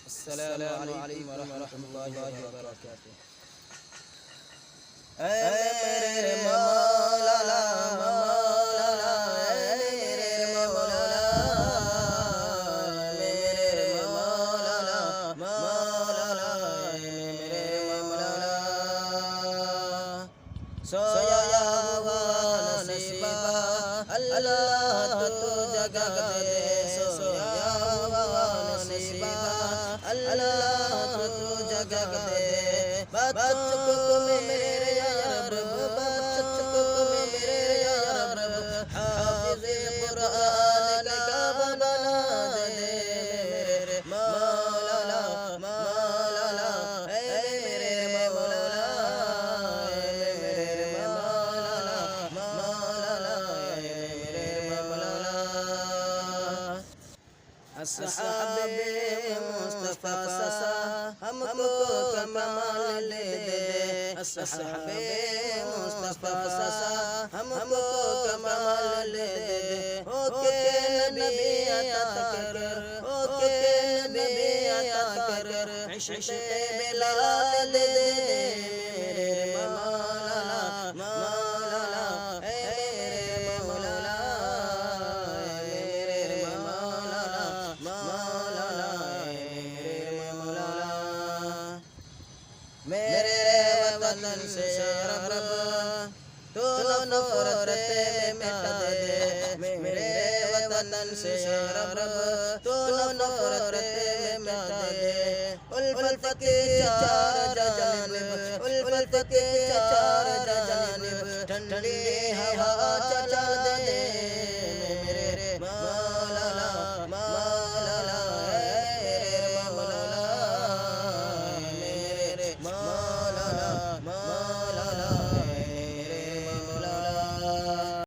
السلام علیکم ورحمۃ اللہ وبرکاتہ۔ اے میرے مولا مولا، اے میرے مولا، میرے مولا مولا، میرے مولا، سویا ہوا نصیبہ اللہ تو جگہ دے، سویا ہوا نصیبہ اللہ تو جگہ دے، بچوں کو میرے یا رب، بچوں کو میرے یا رب، حافظ قرآن کا بنا دے میرے مولا مولا، اے میرے مولا، اے میرے مولا مولا، اے میرے مولا۔ اصحاب مصطفیٰ سا ہم کو کمال دے دے، اصحاب مصطفیٰ سا ہم کو کمال دے دے، ہو کے نبی عطا کر، ہو کے نبی عطا کر، عشق بلال دے دے میرے مولا مولا، اے میرے مولا، اے میرے مولا مولا، اے میرے مولا۔ میرے وطن سے رب تو نفرت مٹا دے، میرے وطن سے رب تو نفرت مٹا دے، الفت کے چار جانب، الفت کے چار جانب ٹھنڈی ہوا چل